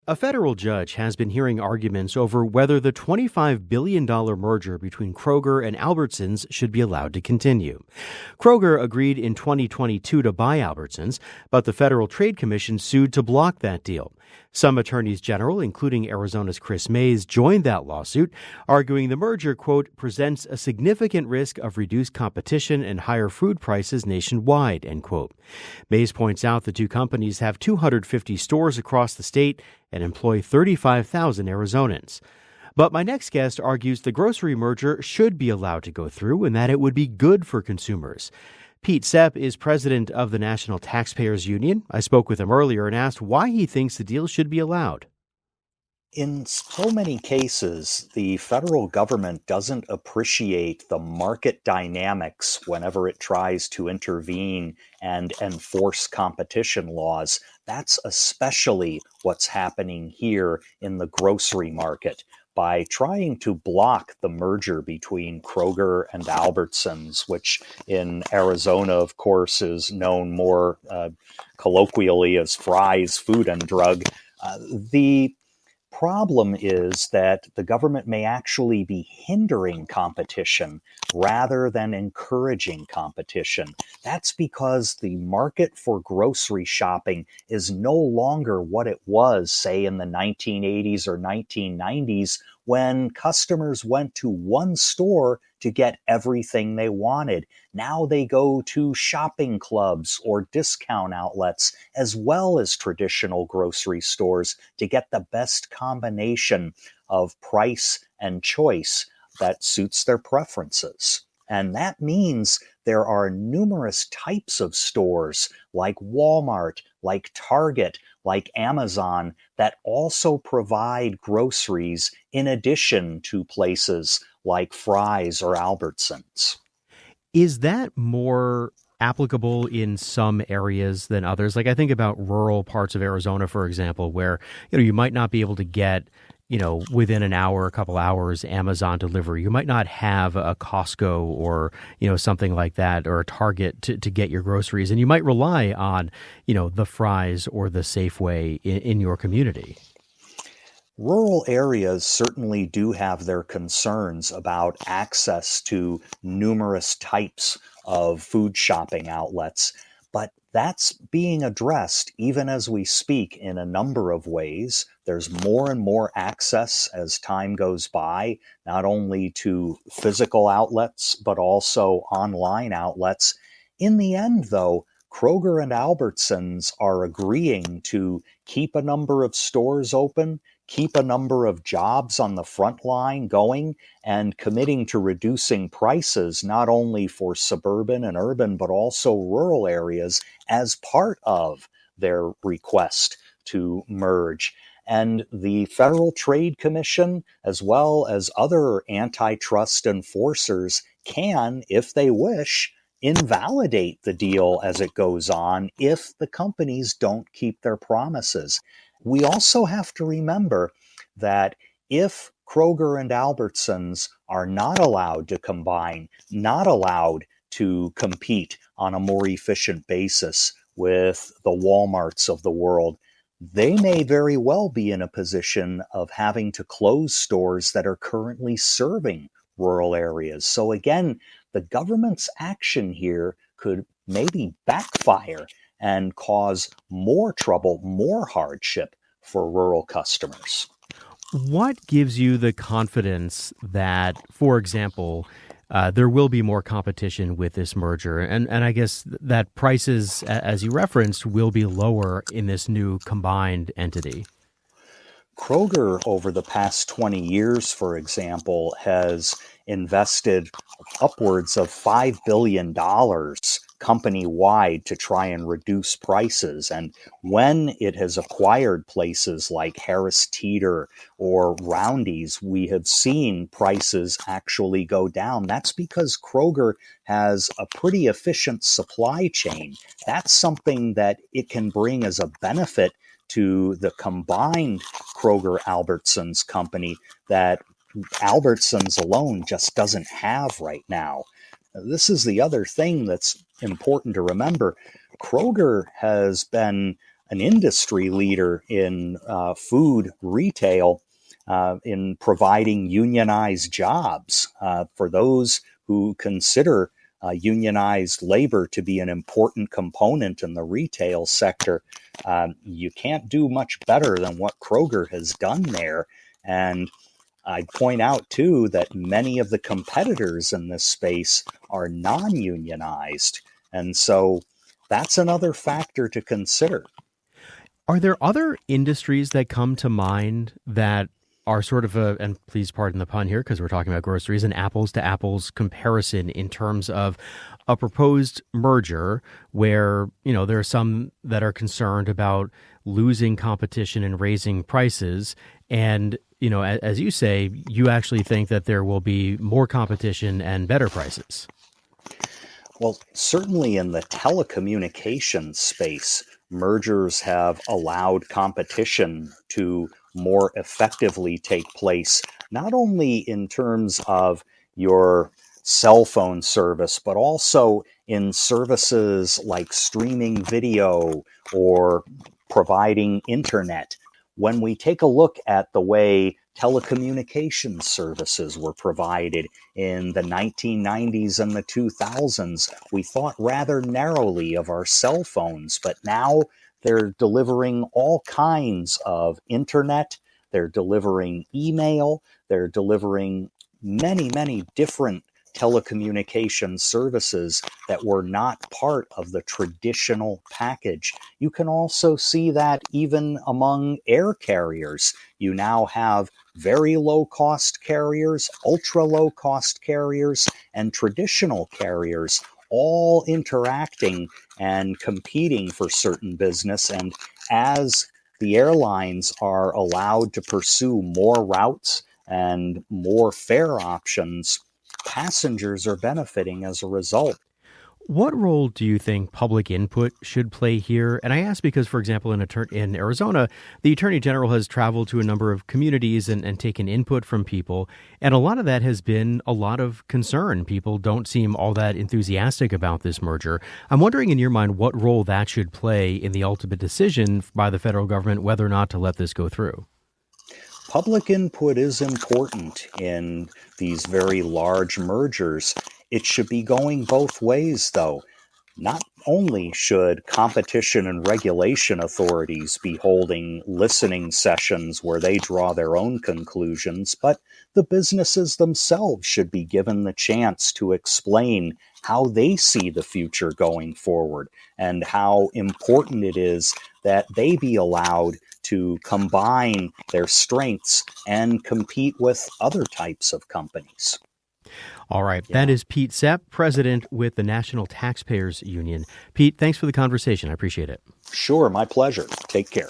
A federal judge has been hearing arguments over whether the $25 billion merger between Kroger and Albertsons should be allowed to continue. Kroger agreed in 2022 to buy Albertsons, but the Federal Trade Commission sued to block that deal. Some attorneys general, including Arizona's Chris Mays, joined that lawsuit, arguing the merger, quote, presents a significant risk of reduced competition and higher food prices nationwide, end quote. Mays points out the two companies have 250 stores across the state and employ 35,000 Arizonans. But my next guest argues the grocery merger should be allowed to go through and that it would be good for consumers. Pete Sepp is president of the National Taxpayers Union. I spoke with him earlier and asked why he thinks the deal should be allowed. In so many cases, the federal government doesn't appreciate the market dynamics whenever it tries to intervene and enforce competition laws. That's especially what's happening here in the grocery market. By trying to block the merger between Kroger and Albertsons, which in Arizona, of course, is known more colloquially as Fry's Food and Drug, the problem is that the government may actually be hindering competition rather than encouraging competition. That's because the market for grocery shopping is no longer what it was, say, in the 1980s or 1990s, when customers went to one store to get everything they wanted. Now they go to shopping clubs or discount outlets as well as traditional grocery stores to get the best combination of price and choice that suits their preferences. And that means there are numerous types of stores like Walmart, like Target, like Amazon that also provide groceries in addition to places like Fry's or Albertsons. Is that more applicable in some areas than others? Like I think about rural parts of Arizona, for example, where you might not be able to get within an hour, a couple hours, Amazon delivery. You might not have a Costco or, something like that or a Target to get your groceries. And you might rely on, the Fry's or the Safeway in your community. Rural areas certainly do have their concerns about access to numerous types of food shopping outlets, but that's being addressed even as we speak in a number of ways. There's more and more access as time goes by, not only to physical outlets, but also online outlets. In the end, though, Kroger and Albertsons are agreeing to keep a number of stores open, keep a number of jobs on the front line going, and committing to reducing prices not only for suburban and urban, but also rural areas as part of their request to merge. And the Federal Trade Commission, as well as other antitrust enforcers, can, if they wish, invalidate the deal as it goes on if the companies don't keep their promises. We also have to remember that if Kroger and Albertsons are not allowed to combine, not allowed to compete on a more efficient basis with the Walmarts of the world, they may very well be in a position of having to close stores that are currently serving rural areas. So again, the government's action here could maybe backfire and cause more trouble, more hardship for rural customers. What gives you the confidence that, for example, there will be more competition with this merger? And I guess that prices, as you referenced, will be lower in this new combined entity. Kroger, over the past 20 years, for example, has invested upwards of $5 billion company-wide to try and reduce prices. And when it has acquired places like Harris Teeter or Roundy's, we have seen prices actually go down. That's because Kroger has a pretty efficient supply chain. That's something that it can bring as a benefit to the combined Kroger-Albertsons company that Albertsons alone just doesn't have right now. This is the other thing that's important to remember. Kroger has been an industry leader in food retail in providing unionized jobs for those who consider unionized labor to be an important component in the retail sector. You can't do much better than what Kroger has done there. And I'd point out, too, that many of the competitors in this space are non-unionized. And so that's another factor to consider. Are there other industries that come to mind that are sort of and please pardon the pun here because we're talking about groceries, an apples to apples comparison in terms of a proposed merger where, there are some that are concerned about losing competition and raising prices. And, as you say, you actually think that there will be more competition and better prices. Well, certainly in the telecommunications space, mergers have allowed competition to more effectively take place, not only in terms of your cell phone service, but also in services like streaming video or providing internet. When we take a look at the way telecommunications services were provided in the 1990s and the 2000s, we thought rather narrowly of our cell phones, but now they're delivering all kinds of internet, they're delivering email, they're delivering many, many different telecommunications services that were not part of the traditional package. You can also see that even among air carriers. You now have very low-cost carriers, ultra-low-cost carriers, and traditional carriers all interacting and competing for certain business. And as the airlines are allowed to pursue more routes and more fare options, passengers are benefiting as a result. What role do you think public input should play here? And I ask because, for example, in Arizona, the Attorney General has traveled to a number of communities and taken input from people. And a lot of that has been a lot of concern. People don't seem all that enthusiastic about this merger. I'm wondering, in your mind, what role that should play in the ultimate decision by the federal government whether or not to let this go through. Public input is important in these very large mergers. It should be going both ways, though. Not only should competition and regulation authorities be holding listening sessions where they draw their own conclusions, but the businesses themselves should be given the chance to explain how they see the future going forward and how important it is that they be allowed to combine their strengths and compete with other types of companies. All right. Yeah. That is Pete Sepp, president with the National Taxpayers Union. Pete, thanks for the conversation. I appreciate it. Sure. My pleasure. Take care.